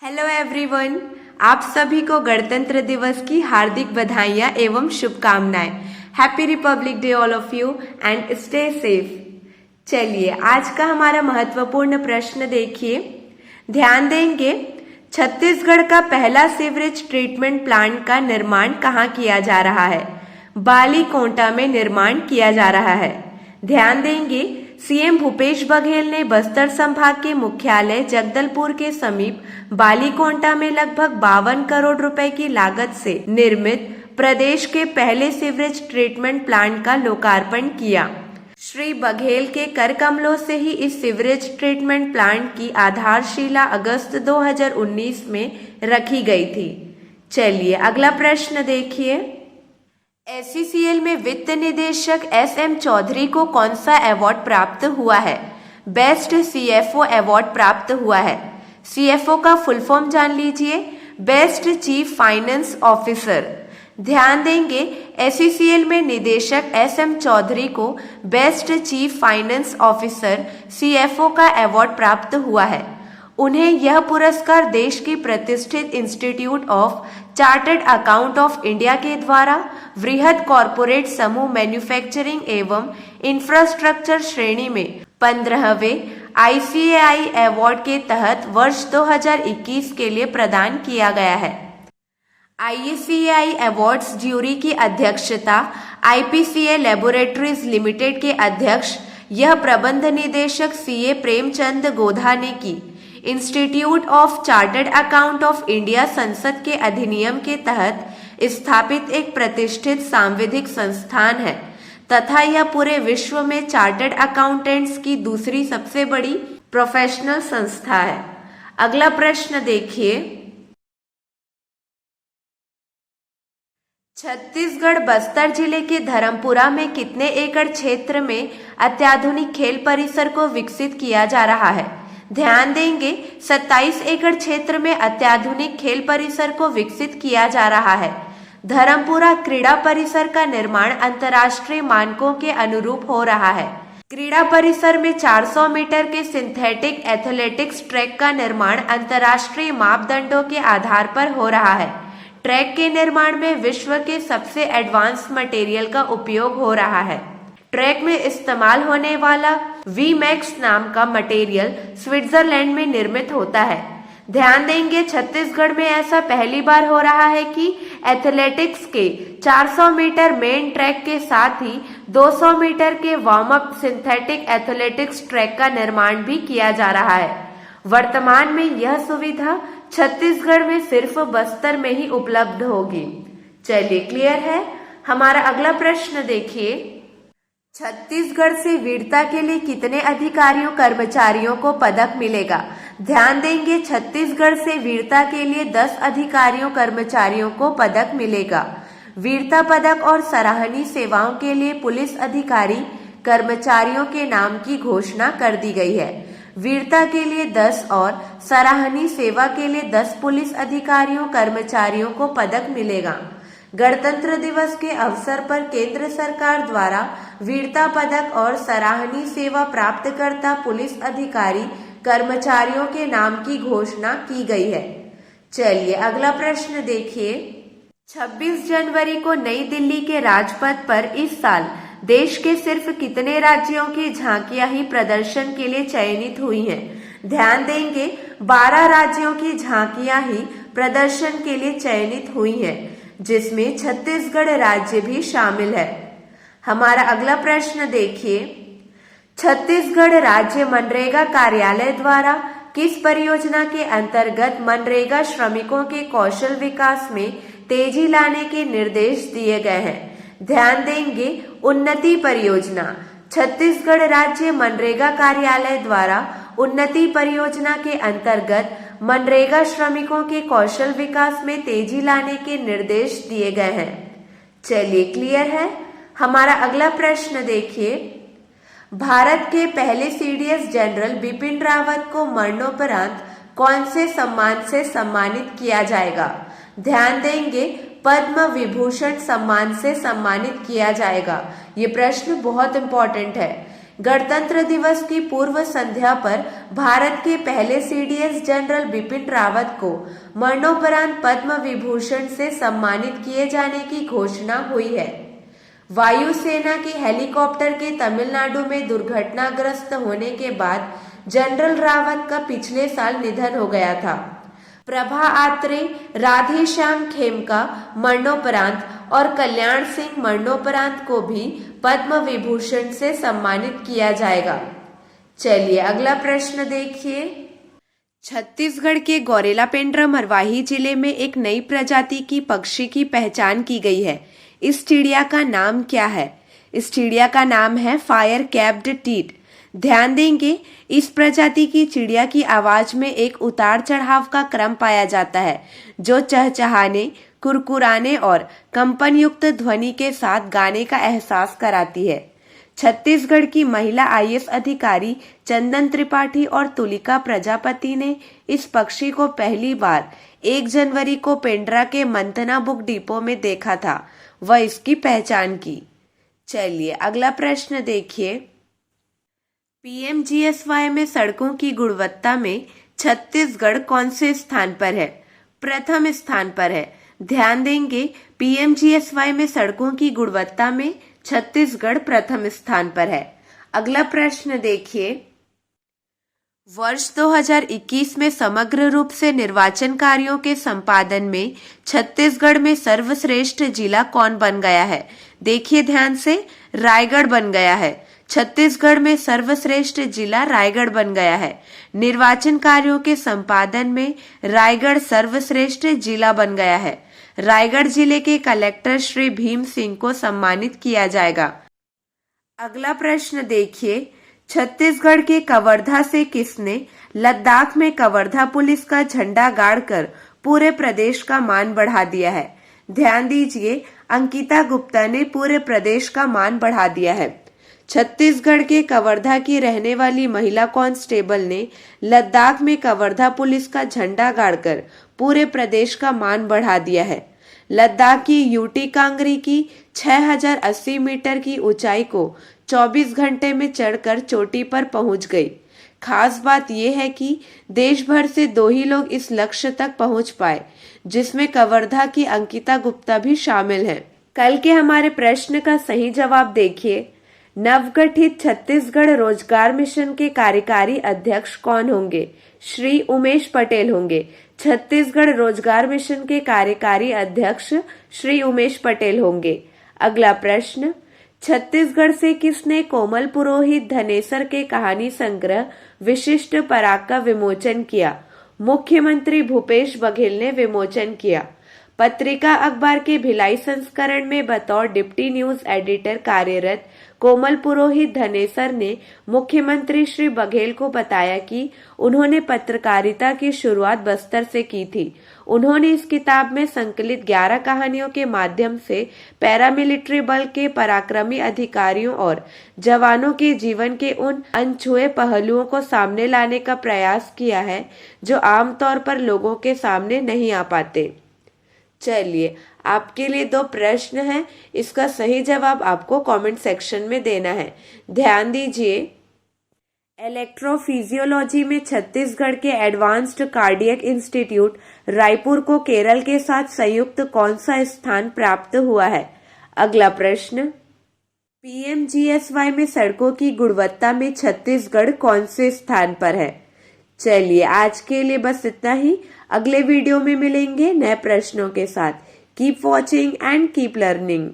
Hello everyone, आप सभी को गणतंत्र दिवस की हार्दिक बधाइयाँ एवं शुभकामनाएं। Happy Republic day all of you and stay safe. चलिए आज का हमारा महत्वपूर्ण प्रश्न देखिए। ध्यान देंगे, छत्तीसगढ़ का पहला सीवरेज ट्रीटमेंट प्लांट का निर्माण कहाँ किया जा रहा है? बालीकोंटा में निर्माण किया जा रहा है। ध्यान देंगे, सीएम भूपेश बघेल ने बस्तर संभाग के मुख्यालय जगदलपुर के समीप बालीकोंटा में लगभग 52 करोड़ रुपए की लागत से निर्मित प्रदेश के पहले सीवरेज ट्रीटमेंट प्लांट का लोकार्पण किया। श्री बघेल के कर कमलों से ही इस सीवरेज ट्रीटमेंट प्लांट की आधारशिला अगस्त 2019 में रखी गई थी। चलिए अगला प्रश्न देखिए। एसईसीएल में वित्त निदेशक एसएम चौधरी को कौन सा अवार्ड प्राप्त हुआ है? बेस्ट सीएफओ अवार्ड प्राप्त हुआ है। सीएफओ का फुल फॉर्म जान लीजिए, बेस्ट चीफ फाइनेंस ऑफिसर। ध्यान देंगे, एसईसीएल में निदेशक एसएम चौधरी को best chief finance officer CFO का अवार्ड प्राप्त हुआ है। उन्हें यह पुरस्कार देश की प्रतिष्ठित institute of chartered account of India के द्वारा वृहद कॉरपोरेट समूह मैन्युफैक्चरिंग एवं इंफ्रास्ट्रक्चर श्रेणी में 15वें आईसीएआई अवार्ड के तहत वर्ष 2021 के लिए प्रदान किया गया है। आईसीएआई अवार्ड्स ज्यूरी की अध्यक्षता आईपीसीए लैबोरेटरीज लिमिटेड के अध्यक्ष यह प्रबंध निदेशक सीए प्रेमचंद गोधा ने की। Institute of chartered account of India संसद के अधिनियम के तहत स्थापित एक प्रतिष्ठित सांविधिक संस्थान है तथा यह पूरे विश्व में चार्टर्ड अकाउंटेंट्स की दूसरी सबसे बड़ी प्रोफेशनल संस्था है। अगला प्रश्न देखिए। छत्तीसगढ़ बस्तर जिले के धर्मपुरा में कितने एकड़ क्षेत्र में अत्याधुनिक खेल परिसर को विकसित किया जा रहा है? ध्यान देंगे, 27 एकड़ क्षेत्र में अत्याधुनिक खेल परिसर को विकसित किया जा रहा है। धर्मपुरा क्रीड़ा परिसर का निर्माण अंतर्राष्ट्रीय मानकों के अनुरूप हो रहा है। क्रीड़ा परिसर में 400 मीटर के सिंथेटिक एथलेटिक्स ट्रैक का निर्माण अंतर्राष्ट्रीय मापदंडों के आधार पर हो रहा है। ट्रैक के निर्माण में विश्व के सबसे एडवांस मटेरियल का उपयोग हो रहा है। ट्रैक में इस्तेमाल होने वाला वीमैक्स नाम का मटेरियल स्विट्जरलैंड में निर्मित होता है। ध्यान देंगे, छत्तीसगढ़ में ऐसा पहली बार हो रहा है कि एथलेटिक्स के 400 मीटर मेन ट्रैक के साथ ही 200 मीटर के warm up synthetic athletics track का निर्माण भी किया जा रहा है। वर्तमान में यह सुविधा छत्तीसगढ़ में सिर्फ बस्तर में ही उपलब्ध होगी। चलिए क्लियर है। हमारा अगला प्रश्न देखिए। छत्तीसगढ़ से वीरता के लिए कितने अधिकारियों कर्मचारियों को पदक मिलेगा? ध्यान देंगे, छत्तीसगढ़ से वीरता के लिए 10 अधिकारियों कर्मचारियों को पदक मिलेगा। वीरता पदक और सराहनीय सेवाओं के लिए पुलिस अधिकारी कर्मचारियों के नाम की घोषणा कर दी गई है। वीरता के लिए 10 और सराहनीय सेवा के लिए 10 पुलिस अधिकारियों कर्मचारियों को पदक मिलेगा। गणतंत्र दिवस के अवसर पर केंद्र सरकार द्वारा वीरता पदक और सराहनीय सेवा प्राप्तकर्ता पुलिस अधिकारी कर्मचारियों के नाम की घोषणा की गई है। चलिए अगला प्रश्न देखिए। 26 जनवरी को नई दिल्ली के राजपथ पर इस साल देश के सिर्फ कितने राज्यों की झांकियां ही प्रदर्शन के लिए चयनित हुई हैं? ध्यान देंगे, 12 राज्यों की झांकियां ही प्रदर्शन के लिए चयनित हुई हैं, जिसमें छत्तीसगढ़ राज्य भी शामिल है। हमारा अगला प्रश्न देखिए। छत्तीसगढ़ राज्य मनरेगा कार्यालय द्वारा किस परियोजना के अंतर्गत मनरेगा श्रमिकों के कौशल विकास में तेजी लाने के निर्देश दिए गए हैं? ध्यान देंगे, उन्नति परियोजना। छत्तीसगढ़ राज्य मनरेगा कार्यालय द्वारा उन्नति परियोजना के अंतर्गत मनरेगा श्रमिकों के कौशल विकास में तेजी लाने के निर्देश दिए गए हैं। चलिए क्लियर है। हमारा अगला प्रश्न देखिए। भारत के पहले सीडीएस जनरल बिपिन रावत को मरणोपरांत कौन से सम्मान से सम्मानित किया जाएगा? ध्यान देंगे, पद्म विभूषण सम्मान से सम्मानित किया जाएगा। ये प्रश्न बहुत इंपॉर्टेंट है। गणतंत्र दिवस की पूर्व संध्या पर भारत के पहले सीडीएस जनरल बिपिन रावत को मरणोपरांत पद्म विभूषण से सम्मानित किए जाने की घोषणा हुई है। वायुसेना के हेलीकॉप्टर के तमिलनाडु में दुर्घटनाग्रस्त होने के बाद जनरल रावत का पिछले साल निधन हो गया था। प्रभा आत्रे, राधेश्याम खेमका मरणोपरांत और कल्याण सिंह मरणोपरांत को भी पद्म विभूषण से सम्मानित किया जाएगा। चलिए अगला प्रश्न देखिए। छत्तीसगढ़ के गौरेला पेंड्रा मरवाही जिले में एक नई प्रजाति की पक्षी की पहचान की गई है। इस चिड़िया का नाम क्या है? इस चिड़िया का नाम है फायर कैप्ड टीट। ध्यान देंगे, इस प्रजाति की चिड़िया की आवाज में एक उतार चढ़ाव का क्रम पाया जाता है, जो चहचहाने, कुरकुराने और कंपन युक्त ध्वनि के साथ गाने का एहसास कराती है। छत्तीसगढ़ की महिला आईएएस अधिकारी चंदन त्रिपाठी और तुलिका प्रजापति ने इस पक्षी को पहली बार 1 जनवरी को पेंड्रा के मंथना बुक डिपो में देखा था, वह इसकी पहचान की। चलिए अगला प्रश्न देखिए। पीएमजीएसवाई में सड़कों की गुणवत्ता में छत्तीसगढ़ कौन से स्थान पर है? प्रथम स्थान पर है। ध्यान देंगे, पीएमजीएसवाई में सड़कों की गुणवत्ता में छत्तीसगढ़ प्रथम स्थान पर है। अगला प्रश्न देखिए। वर्ष 2021 में समग्र रूप से निर्वाचन कार्यों के संपादन में छत्तीसगढ़ में सर्वश्रेष्ठ जिला कौन बन गया है? देखिए ध्यान से, रायगढ़ बन गया है। छत्तीसगढ़ में सर्वश्रेष्ठ जिला रायगढ़ बन गया है। निर्वाचन कार्यों के संपादन में रायगढ़ सर्वश्रेष्ठ जिला बन गया है। रायगढ़ जिले के कलेक्टर श्री भीम सिंह को सम्मानित किया जाएगा। अगला प्रश्न देखिए। छत्तीसगढ़ के कवर्धा से किसने लद्दाख में कवर्धा पुलिस का झंडा गाड़कर पूरे प्रदेश का मान बढ़ा दिया है? ध्यान दीजिए, अंकिता गुप्ता ने पूरे प्रदेश का मान बढ़ा दिया है। छत्तीसगढ़ के कवर्धा की रहने वाली महिला कांस्टेबल ने लद्दाख में कवर्धा पुलिस का झंडा गाड़कर पूरे प्रदेश का मान बढ़ा दिया है। लद्दाख की यूटी कांगरी की 6080 मीटर की ऊंचाई को 24 घंटे में चढ़कर चोटी पर पहुंच गई। खास बात यह है कि देश भर से 2 ही लोग इस लक्ष्य तक पहुंच पाए, जिसमें कवर्धा की अंकिता गुप्ता भी शामिल हैं। कल के हमारे प्रश्न का सही जवाब देखिए। नवगठित छत्तीसगढ़ रोजगार मिशन के कार्यकारी अध्यक्ष कौन होंगे? श्री उमेश पटेल होंगे। छत्तीसगढ़ रोजगार मिशन के कार्यकारी अध्यक्ष श्री उमेश पटेल होंगे। अगला प्रश्न। छत्तीसगढ़ से किसने कोमल पुरोहित धनेसर के कहानी संग्रह विशिष्ट पराग का विमोचन किया? मुख्यमंत्री भूपेश बघेल ने विमोचन किया। पत्रिका अखबार के भिलाई संस्करण में बतौर डिप्टी न्यूज एडिटर कार्यरत कोमल पुरोहित धनेसर ने मुख्यमंत्री श्री बघेल को बताया कि उन्होंने पत्रकारिता की शुरुआत बस्तर से की थी। उन्होंने इस किताब में संकलित 11 कहानियों के माध्यम से पैरामिलिट्री बल के पराक्रमी अधिकारियों और जवानों के जीवन के उन अनछुए पहलुओं को सामने लाने का प्रयास किया है जो आमतौर पर लोगों के सामने नहीं आ पाते। चलिए, आपके लिए 2 प्रश्न हैं, इसका सही जवाब आपको कमेंट सेक्शन में देना है। ध्यान दीजिए। इलेक्ट्रोफिजियोलॉजी में छत्तीसगढ़ के एडवांस्ड कार्डियक इंस्टीट्यूट रायपुर को केरल के साथ संयुक्त कौन सा स्थान प्राप्त हुआ है? अगला प्रश्न। पीएमजीएसवाई में सड़कों की गुणवत्ता में छत्तीसगढ़ कौन से स्थान पर है? चलिए, आज के लिए बस इतना ही। अगले वीडियो में मिलेंगे नए प्रश्नों के साथ। Keep watching and keep learning.